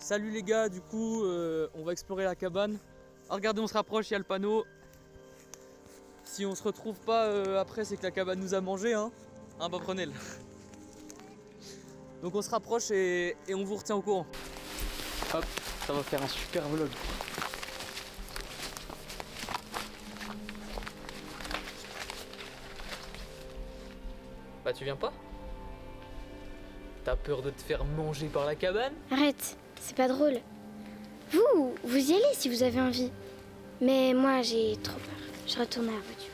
Salut les gars, du coup on va explorer la cabane. Ah, regardez, on se rapproche, il y a le panneau. Si on se retrouve pas après, c'est que la cabane nous a mangé, hein. Bah prenez-le. Donc on se rapproche et on vous retient au courant. Hop, ça va faire un super vlog. Bah tu viens pas? T'as peur de te faire manger par la cabane? Arrête, c'est pas drôle. Vous y allez si vous avez envie. Mais moi, j'ai trop peur. Je retourne à la voiture.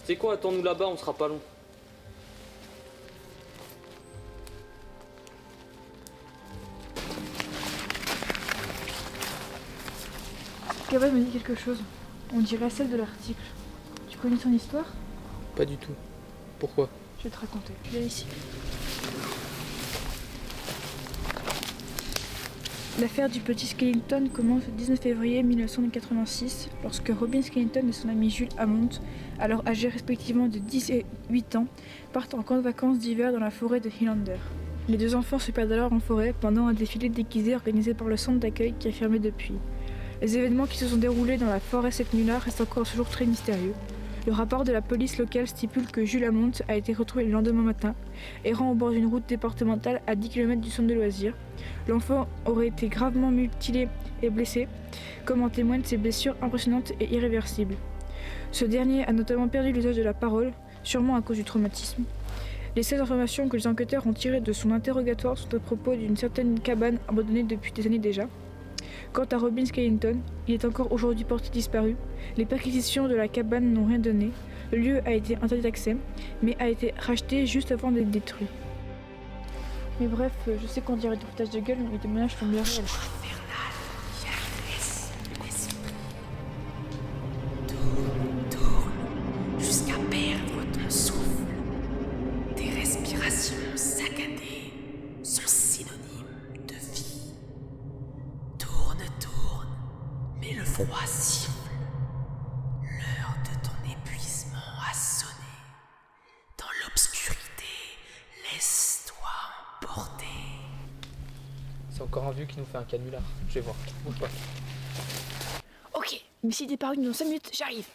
C'est quoi, attends-nous là-bas, on sera pas long. Cette cabane me dit quelque chose. On dirait celle de l'article. Tu connais son histoire? Pas du tout. Pourquoi? Je vais te raconter. Viens ici. L'affaire du petit Skellington commence le 19 février 1986 lorsque Robin Skellington et son ami Jules Hammond, alors âgés respectivement de 10 et 8 ans, partent en camp de vacances d'hiver dans la forêt de Highlander. Les deux enfants se perdent alors en forêt pendant un défilé déguisé organisé par le centre d'accueil qui a fermé depuis. Les événements qui se sont déroulés dans la forêt cette nuit-là restent encore à ce jour très mystérieux. Le rapport de la police locale stipule que Jules Hammond a été retrouvé le lendemain matin, errant au bord d'une route départementale à 10 km du centre de loisirs. L'enfant aurait été gravement mutilé et blessé, comme en témoignent ses blessures impressionnantes et irréversibles. Ce dernier a notamment perdu l'usage de la parole, sûrement à cause du traumatisme. Les seules informations que les enquêteurs ont tirées de son interrogatoire sont à propos d'une certaine cabane abandonnée depuis des années déjà. Quant à Robin Skellington, il est encore aujourd'hui porté disparu. Les perquisitions de la cabane n'ont rien donné. Le lieu a été interdit d'accès, mais a été racheté juste avant d'être détruit. Mais bref, je sais qu'on dirait du foutage de gueule, mais les témoignages sont bien réels. Jusqu'à perdre ton souffle. Tes respirations saccadées sont synonymes de vie. Tourne, mais le froid siffle. L'heure de ton épuisement a sonné. Dans l'obscurité, laisse-toi emporter. C'est encore un vieux qui nous fait un canular. Je vais voir. Bouge pas. Ok, mais s'il est paru dans 5 minutes, j'arrive.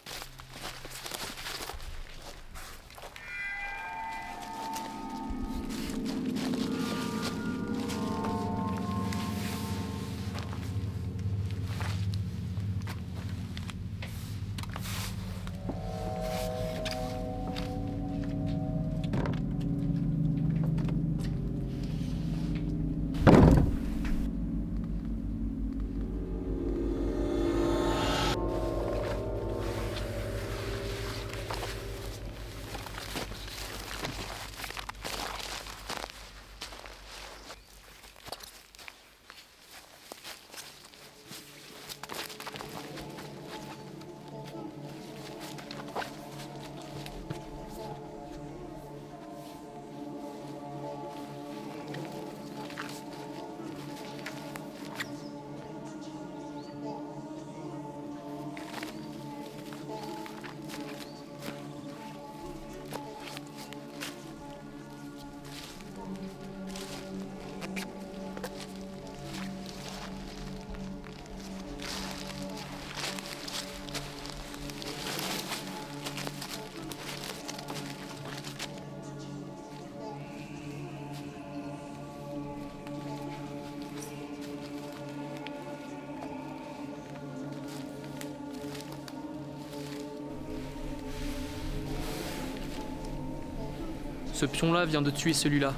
Ce pion-là vient de tuer celui-là.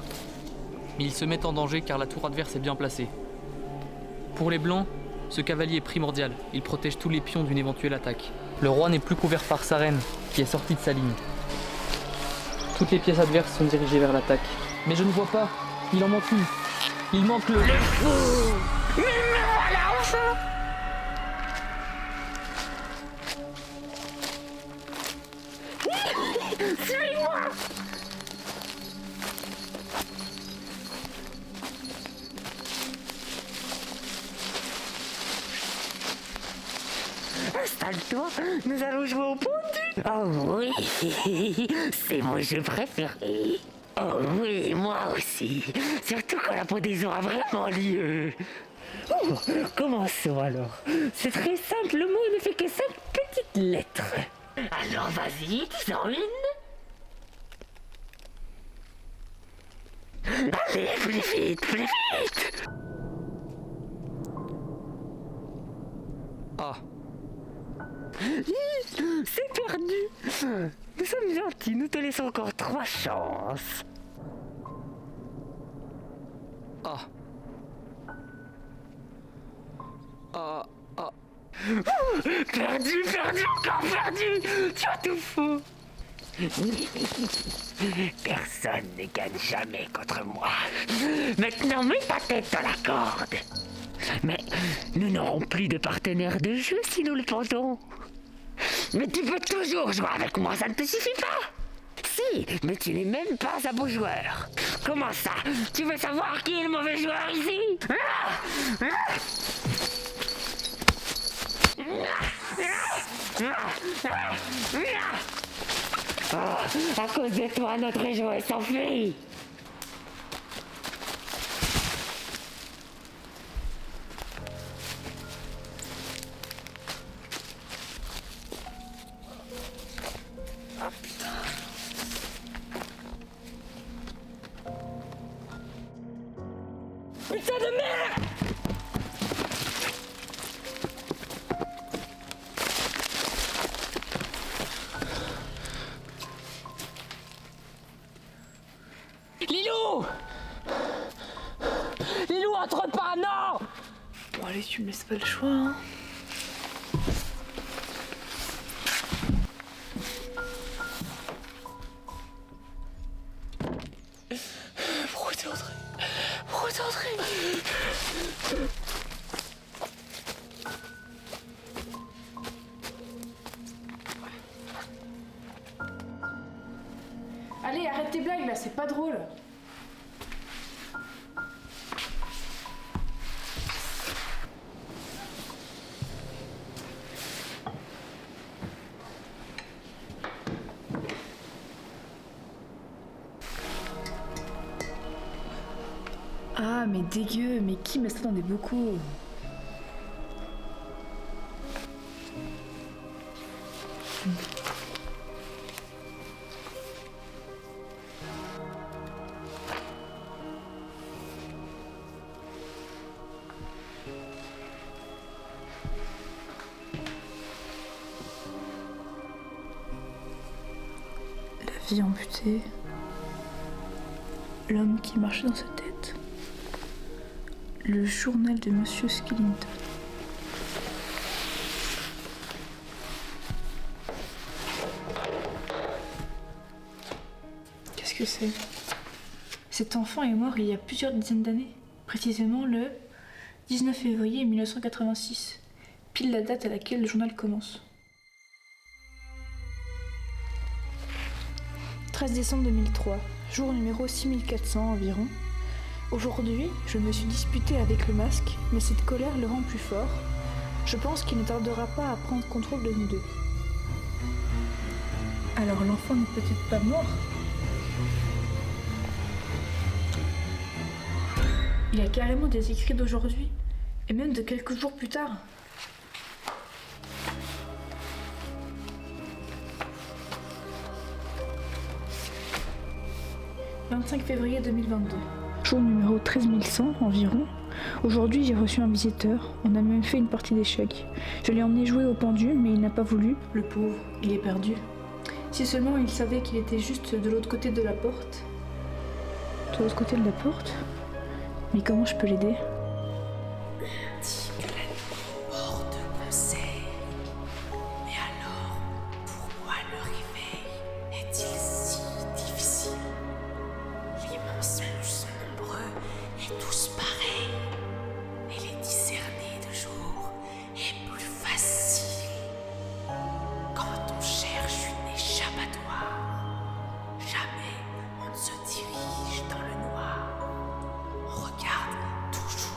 Mais il se met en danger car la tour adverse est bien placée. Pour les blancs, ce cavalier est primordial. Il protège tous les pions d'une éventuelle attaque. Le roi n'est plus couvert par sa reine, qui est sortie de sa ligne. Toutes les pièces adverses sont dirigées vers l'attaque. Mais je ne vois pas. Il en manque une. Il manque le... fou! Mais me voilà enfin! Suis-moi! Installe-toi, nous allons jouer au pendu. Oh oui, c'est mon jeu préféré. Oh oui, moi aussi. Surtout quand la pendaison a vraiment lieu. Oh, commençons alors. C'est très simple, le mot ne fait que 5 petites lettres. Alors vas-y, dis-en une. Allez, plus vite, plus vite. A. C'est perdu. Nous sommes gentils, nous te laissons encore 3 chances. A. A. A. Perdu, perdu, encore perdu. Tu as tout faux. Personne ne gagne jamais contre moi. Maintenant, mets ta tête dans la corde. Mais nous n'aurons plus de partenaire de jeu si nous le pendons. Mais tu peux toujours jouer avec moi, ça ne te suffit pas. Si, mais tu n'es même pas un beau joueur. Comment ça? Tu veux savoir qui est le mauvais joueur ici? Oh, à cause de toi, notre joueur s'enfuit. Putain de merde! Lilou! Lilou, entre pas, non! Bon allez, tu me laisses pas le choix, hein. Pourquoi t'es entré? Pourquoi t'es entré? Allez, arrête tes blagues là, c'est pas drôle. Ah mais dégueu, mais qui met ça dans des bocaux? La vie amputée. L'homme qui marche dans sa tête. Le journal de Monsieur Skellington. Qu'est-ce que c'est? Cet enfant est mort il y a plusieurs dizaines d'années, précisément le 19 février 1986, pile la date à laquelle le journal commence. 13 décembre 2003, jour numéro 6400 environ. Aujourd'hui, je me suis disputée avec le masque, mais cette colère le rend plus fort. Je pense qu'il ne tardera pas à prendre contrôle de nous deux. Alors l'enfant n'est peut-être pas mort? Il y a carrément des écrits d'aujourd'hui, et même de quelques jours plus tard. « 25 février 2022. Jour numéro 13100 environ. Aujourd'hui, j'ai reçu un visiteur. On a même fait une partie d'échecs. Je l'ai emmené jouer au pendu, mais il n'a pas voulu. Le pauvre, il est perdu. Si seulement il savait qu'il était juste de l'autre côté de la porte. De l'autre côté de la porte? Mais comment je peux l'aider? Dit que la nuit porte conseil. Mais alors, pourquoi le réveil est-il si difficile? Les mensonges sont nombreux et tous pareils. Et les discerner de jour est plus facile. Quand on cherche une échappatoire, jamais on ne se dirige dans le noir. On regarde toujours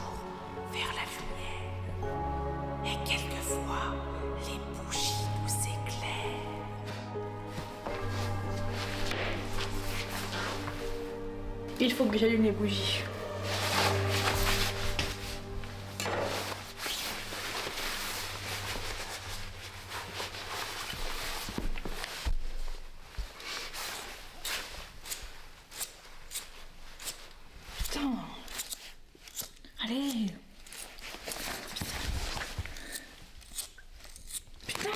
Il faut que j'allume les bougies. Putain. Allez. Putain.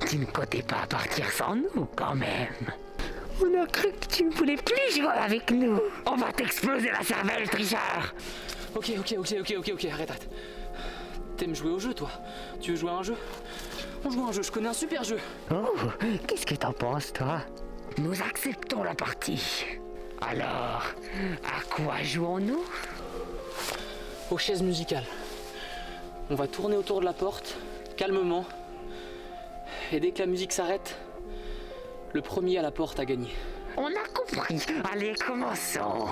Tu ne comptais pas partir sans nous, quand même. On a cru que tu ne voulais plus jouer avec nous. On va t'exploser la cervelle, tricheur. Ok, arrête. T'aimes jouer au jeu, toi? Tu veux jouer à un jeu? On joue à un jeu, je connais un super jeu. Oh, qu'est-ce que t'en penses, toi? Nous acceptons la partie. Alors, à quoi jouons-nous? Aux chaises musicales. On va tourner autour de la porte, calmement. Et dès que la musique s'arrête, le premier à la porte a gagné. On a compris. Allez, commençons.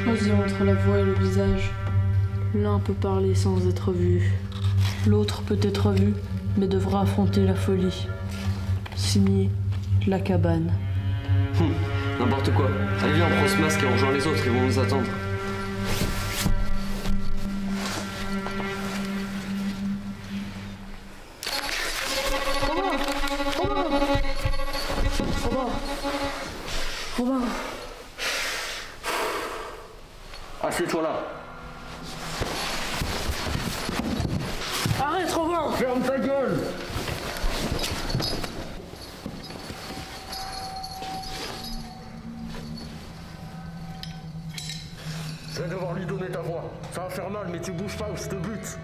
Choisis entre la voix et le visage. L'un peut parler sans être vu. L'autre peut être vu, mais devra affronter la folie. Signé La Cabane. N'importe quoi. Allez, viens, on prend ce masque et on rejoint les autres, ils vont nous attendre. Robin, Assieds-toi là. arrête Robin! Ferme ta gueule. Je vais devoir lui donner ta voix. Ça va faire mal, mais tu bouges pas ou je te bute.